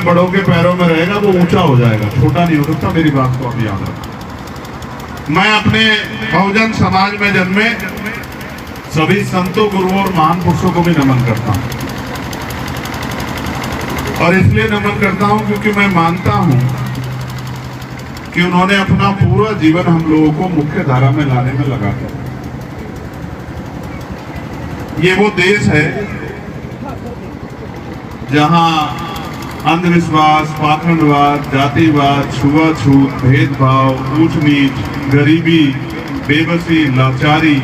में बड़ों के पैरों में रहेगा वो ऊंचा हो जाएगा, छोटा नहीं हो सकता। मेरी बात को आप याद रखें। मैं अपने बहुजन समाज में जन्मे सभी संतों, गुरुओं और महान पुरुषों को भी नमन करता हूं, और इसलिए नमन करता हूं क्योंकि मैं मानता हूं कि उन्होंने अपना पूरा जीवन हम लोगों को मुख्य धारा में लाने में लगा दिया। ये वो देश है जहां अंधविश्वास, पाखंडवाद, जातिवाद, छुआछूत, भेदभाव, ऊंच नीच, गरीबी, बेबसी, लाचारी,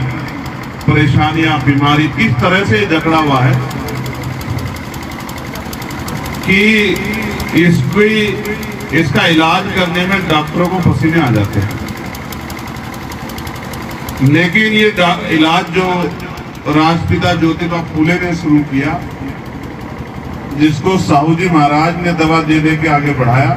परेशानियां, बीमारी इस तरह से जकड़ा हुआ है कि इसका इलाज करने में डॉक्टरों को पसीने आ जाते हैं। लेकिन ये इलाज जो राष्ट्रपिता ज्योतिबा फूले ने शुरू किया, जिसको साहू जी महाराज ने दवा दे के आगे बढ़ाया,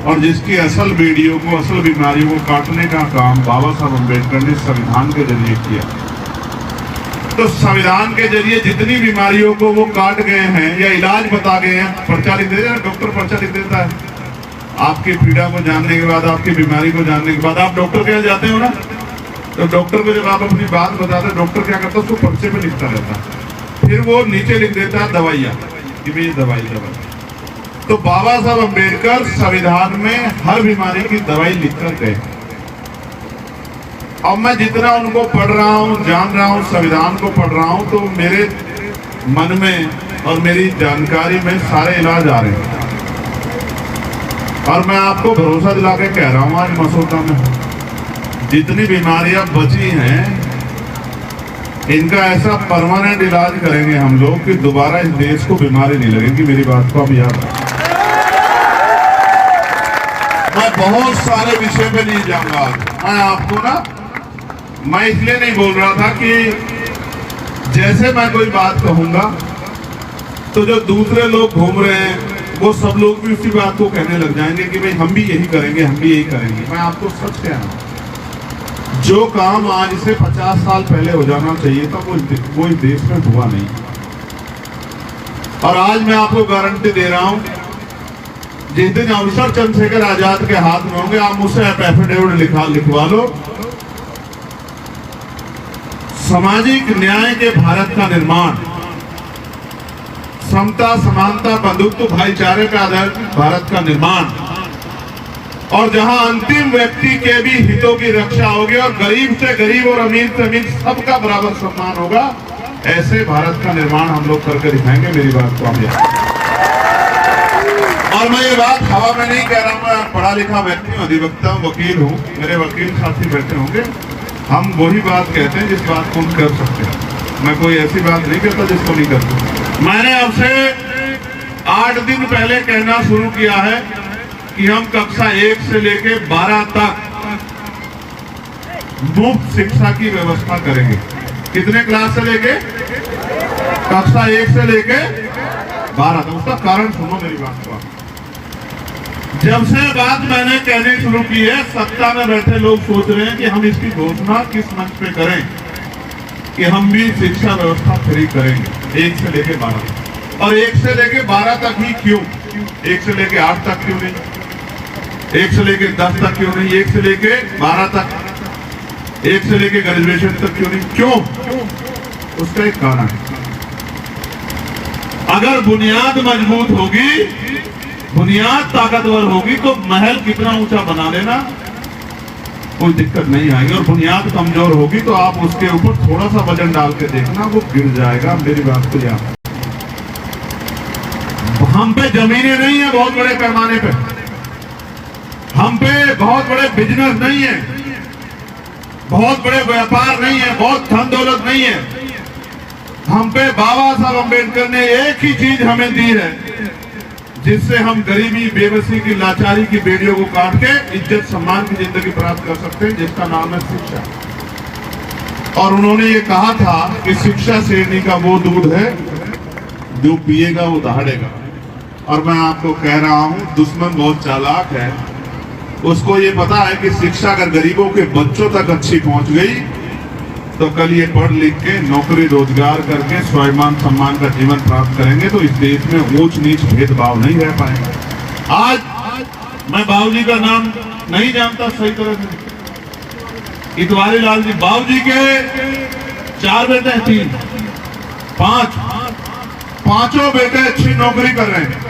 और जिसकी असल वीडियो को, असल बीमारियों को काटने का काम बाबा साहब अम्बेडकर ने संविधान के जरिए किया। तो संविधान के जरिए जितनी बीमारियों को वो काट गए हैं या इलाज बता गए हैं, पर्चा लिख देते हैं, डॉक्टर पर्चा लिख देता है। आपकी पीड़ा को जानने के बाद, आपकी बीमारी को जानने के बाद आप डॉक्टर के यहाँ जाते हो ना, तो डॉक्टर को जब आप अपनी बात बताते, डॉक्टर क्या करता है, उसको पर्चे पे लिखता रहता है, फिर वो नीचे लिख देता है दवाइयाँ कि भाई दवाई। तो बाबा साहब अम्बेडकर संविधान में हर बीमारी की दवाई लिखकर गए। अब मैं जितना उनको पढ़ रहा हूँ, जान रहा हूँ, संविधान को पढ़ रहा हूँ, तो मेरे मन में और मेरी जानकारी में सारे इलाज आ रहे हैं। और मैं आपको भरोसा दिला के कह रहा हूँ, आज मसौदा में जितनी बीमारियां बची हैं, इनका ऐसा परमानेंट इलाज करेंगे हम लोग कि दोबारा इस देश को बीमारी नहीं लगेगी। मेरी बात को आप याद रखें। मैं बहुत सारे विषय पे नहीं जाऊंगा आज। मैं आपको ना, मैं इसलिए नहीं बोल रहा था कि जैसे मैं कोई बात कहूंगा तो जो दूसरे लोग घूम रहे हैं वो सब लोग भी उसी बात को कहने लग जाएंगे कि भाई हम भी यही करेंगे, हम भी यही करेंगे। मैं आपको सच कह रहा हूं, जो काम आज से 50 साल पहले हो जाना चाहिए था वो इस देश में हुआ नहीं। और आज मैं आपको गारंटी दे रहा हूं, जिस दिन अवसर चंद्रशेखर आजाद के हाथ में होंगे, आप मुझसे एफिडेविट लिखवा लो, सामाजिक न्याय के भारत का निर्माण, समता, समानता, बंधुत्व, भाईचारे का आधारित भारत का निर्माण, और जहां अंतिम व्यक्ति के भी हितों की रक्षा होगी और गरीब से गरीब और अमीर से अमीर सबका बराबर सम्मान होगा, ऐसे भारत का निर्माण हम लोग करके दिखाएंगे। मेरी बात को हम याद। और मैं ये बात हवा में नहीं कह रहा हूं, मैं पढ़ा लिखा व्यक्ति हूं, अधिवक्ता हूं, वकील हूं, मेरे वकील साथी बैठे होंगे। हम वही बात कहते हैं जिस बात को हम कर सकते हैं। मैं कोई ऐसी बात नहीं कहता जिसको नहीं करता। मैंने अब से 8 दिन पहले कहना शुरू किया है कि हम कक्षा 1 से लेके 12 तक मुफ्त शिक्षा की व्यवस्था करेंगे। कितने क्लास से लेके? कक्षा 1 से लेके 12 तक। उसका कारण सुनो मेरी बात को। जब से बात मैंने कहने शुरू की है, सत्ता में बैठे लोग सोच रहे हैं कि हम इसकी घोषणा किस मंच पे करें कि हम भी शिक्षा व्यवस्था फ्री करेंगे 1 से लेके 12 तक। और 1 से लेके 12 तक ही क्यों? 1 से लेके 8 तक क्यों नहीं? 1 से लेके 10 तक क्यों नहीं? 1 से लेके 12 तक, 1 से लेके ग्रेजुएशन तक क्यों नहीं? क्यों? उसका एक कारण है। अगर बुनियाद मजबूत होगी, बुनियाद ताकतवर होगी, तो महल कितना ऊंचा बना लेना कोई दिक्कत नहीं आएगी। और बुनियाद कमजोर होगी तो आप उसके ऊपर थोड़ा सा वजन डाल के देखना, वो गिर जाएगा। मेरी बात को याद। हम पे जमीनें नहीं है बहुत बड़े पैमाने पे, हम पे बहुत बड़े बिजनेस नहीं है, बहुत बड़े व्यापार नहीं है, बहुत धन दौलत नहीं है। हम पे बाबा साहब अम्बेडकर ने एक ही चीज हमें दी है, जिससे हम गरीबी, बेबसी की, लाचारी की बेड़ियों को काट के इज्जत सम्मान की जिंदगी प्राप्त कर सकते हैं, जिसका नाम है शिक्षा। और उन्होंने ये कहा था कि शिक्षा शेरनी का वो दूध है जो पिएगा वो दहाड़ेगा। और मैं आपको कह रहा हूं, दुश्मन बहुत चालाक है। उसको ये पता है कि शिक्षा अगर गरीबों के बच्चों तक अच्छी पहुंच गई तो कल ये पढ़ लिख के नौकरी रोजगार करके स्वाभिमान सम्मान का जीवन प्राप्त करेंगे तो इस देश में ऊंच नीच भेदभाव नहीं रह पाएंगे। आज मैं बाबूजी का नाम नहीं जानता सही तरह से। इतवारी लाल जी बाबूजी के 4 बेटे हैं, 3 5 पांचों बेटे अच्छी नौकरी कर रहे हैं,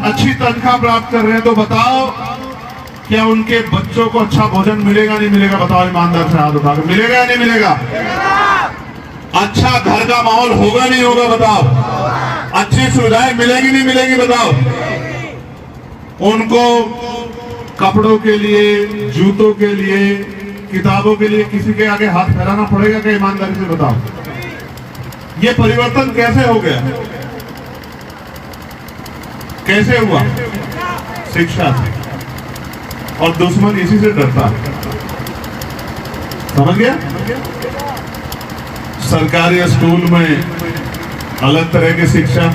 अच्छी तनख्वाह प्राप्त कर रहे हैं। तो बताओ क्या उनके बच्चों को अच्छा भोजन मिलेगा नहीं मिलेगा? बताओ ईमानदार से हाथ उठाकर, मिलेगा या नहीं मिलेगा? अच्छा घर का माहौल होगा नहीं होगा? बताओ अच्छी सुविधाएं मिलेगी नहीं मिलेगी? बताओ उनको कपड़ों के लिए, जूतों के लिए, किताबों के लिए किसी के आगे हाथ फैलाना पड़ेगा क्या? ईमानदारी से बताओ ये परिवर्तन कैसे हो गया? कैसे हुआ? शिक्षा से। और दुश्मन इसी से डरता है, समझ गया? सरकारी स्कूल में अलग तरह की शिक्षा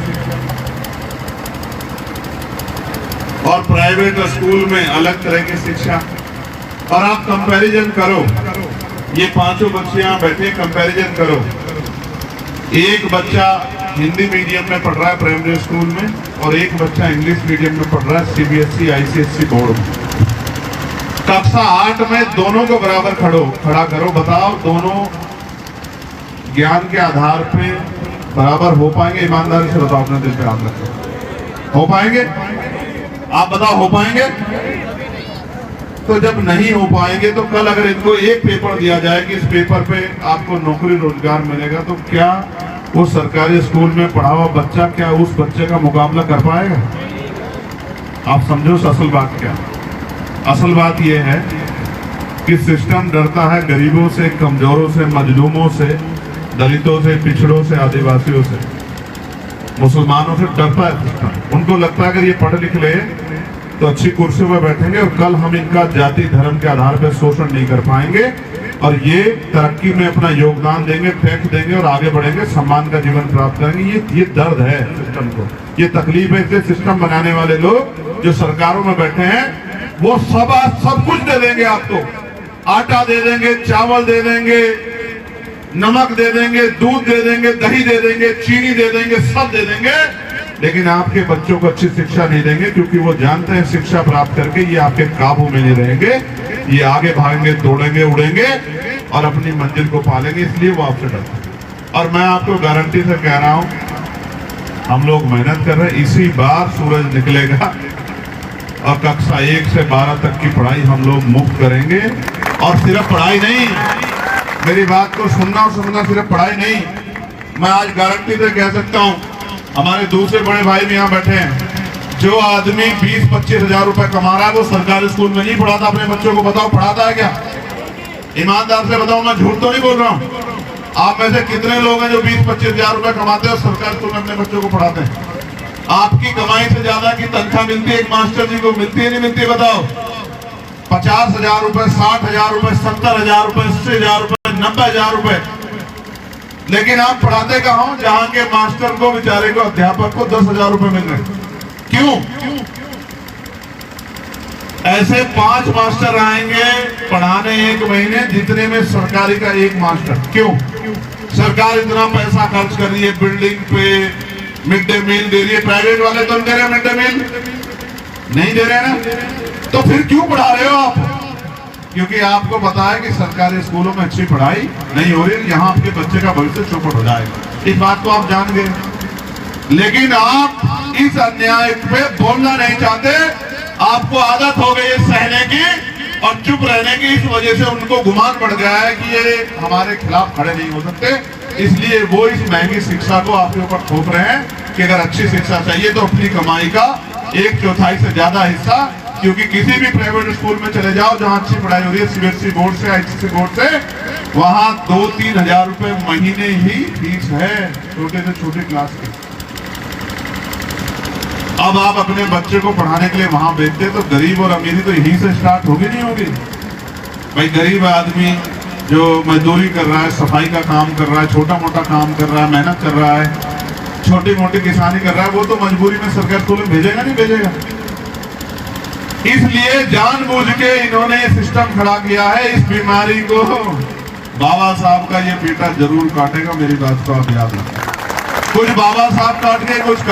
और प्राइवेट स्कूल में अलग तरह की शिक्षा। और आप कंपैरिजन करो, ये पांचों बच्चे यहां बैठे, कंपैरिजन करो। एक बच्चा हिंदी मीडियम में पढ़ रहा है प्राइमरी स्कूल में और एक बच्चा इंग्लिश मीडियम में पढ़ रहा है सीबीएसई आईसीएसई बोर्ड में। कक्षा 8 में दोनों को बराबर खड़ा करो, बताओ दोनों ज्ञान के आधार पे बराबर हो पाएंगे? ईमानदारी से बताओ, अपने दिल पे हाथ रखो, हो पाएंगे? आप बताओ हो पाएंगे? तो जब नहीं हो पाएंगे तो कल अगर इनको एक पेपर दिया जाए कि इस पेपर पे आपको नौकरी रोजगार मिलेगा, तो क्या वो सरकारी स्कूल में पढ़ा हुआ बच्चा क्या उस बच्चे का मुकाबला कर पाएगा? आप समझो असल बात क्या? असल बात यह है कि सिस्टम डरता है गरीबों से, कमजोरों से, मजलूमों से, दलितों से, पिछड़ों से, आदिवासियों से, मुसलमानों से डरता है सिस्टम। उनको लगता है अगर ये पढ़ लिख ले तो अच्छी कुर्सी पर बैठेंगे और कल हम इनका जाति धर्म के आधार पर शोषण नहीं कर पाएंगे और ये तरक्की में अपना योगदान देंगे, टैक्स देंगे और आगे बढ़ेंगे, सम्मान का जीवन प्राप्त करेंगे। ये दर्द है सिस्टम को, ये तकलीफ है। इसलिए सिस्टम बनाने वाले लोग जो सरकारों में बैठे हैं वो सब कुछ दे देंगे आपको, आटा दे देंगे, चावल दे देंगे, नमक दे देंगे, दूध दे देंगे, दही दे देंगे, चीनी दे देंगे, सब दे देंगे, लेकिन आपके बच्चों को अच्छी शिक्षा नहीं देंगे क्योंकि वो जानते हैं शिक्षा प्राप्त करके ये आपके काबू में नहीं रहेंगे, ये आगे भागेंगे, दौड़ेंगे, उड़ेंगे और अपनी मंजिल को पालेंगे। इसलिए वो आपसे डरते हैं। और मैं आपको गारंटी से कह रहा हूं, हम लोग मेहनत कर रहे हैं, इसी बार सूरज निकलेगा और कक्षा 1 से 12 तक की पढ़ाई हम लोग मुफ्त करेंगे। और सिर्फ पढ़ाई नहीं, मेरी बात को सुनना और समझना, सिर्फ पढ़ाई नहीं, मैं आज गारंटी से कह सकता हूं, हमारे दूसरे बड़े भाई भी यहाँ बैठे हैं, जो आदमी 20-25 हजार रुपए कमा रहा है वो सरकारी स्कूल में नहीं पढ़ाता अपने बच्चों को। बताओ पढ़ाता है क्या? ईमानदार से बताओ, मैं झूठ तो नहीं बोल रहा हूँ। आप में से कितने लोग हैं जो 20-25 हजार रुपए कमाते हैं और सरकारी स्कूल में अपने बच्चों को पढ़ाते हैं? आपकी कमाई से ज्यादा की तनख्वाह मिलती है एक मास्टर जी को, मिलती है नहीं मिलती? बताओ 50,000 रुपए, 60,000 रुपए, 70,000 रुपए, 80,000 रुपए, 90,000 रुपए, लेकिन आप पढ़ाते कहाँ हो जहां के मास्टर को, बेचारे को, अध्यापक को 10,000 रुपए मिल रहे? क्यों? ऐसे 5 मास्टर आएंगे पढ़ाने एक महीने जितने में सरकारी का एक मास्टर। क्यों? सरकार इतना पैसा खर्च कर रही है बिल्डिंग पे, मिड डे मील दे रही है, प्राइवेट वाले तो दे रहे हैं मिड डे मील, नहीं दे रहे ना, तो फिर क्यों पढ़ा रहे हो आप? क्योंकि आपको पता है कि सरकारी स्कूलों में अच्छी पढ़ाई नहीं हो रही, यहाँ आपके बच्चे का भविष्य चौपट हो जाएगा। इस बात को आप जान गए, लेकिन आप इस अन्याय पे बोलना नहीं चाहते। आपको आदत हो गई है सहने की और चुप रहने की, इस वजह से उनको गुमान बढ़ गया है कि ये हमारे खिलाफ खड़े नहीं हो सकते, इसलिए वो इस महंगी शिक्षा को आपके ऊपर थोप रहे हैं कि अगर अच्छी शिक्षा चाहिए तो अपनी कमाई का 1/4 से ज्यादा हिस्सा, क्योंकि किसी भी प्राइवेट स्कूल में चले जाओ जहां अच्छी पढ़ाई हो रही है, सीबीएसई बोर्ड से, आईसीएसई बोर्ड से, वहां 2-3 हजार रुपए महीने ही फीस है छोटे से छोटे क्लास की। अब आप अपने बच्चे को पढ़ाने के लिए वहां भेजते तो गरीब और अमीरी तो यहीं से स्टार्ट होगी नहीं होगी? भाई गरीब आदमी जो मजदूरी कर रहा है, सफाई का काम कर रहा है, छोटा मोटा काम कर रहा है, मेहनत कर रहा है, छोटी मोटी किसानी कर रहा है, वो तो मजबूरी में सरकारी स्कूल में भेजेगा नहीं भेजेगा? इसलिए जानबूझ के इन्होंने सिस्टम खड़ा किया है। इस बीमारी को बाबा साहब का ये बेटा जरूर काटेगा, मेरी बात को आप याद रखें। कुछ बाबा साहब काट के कुछ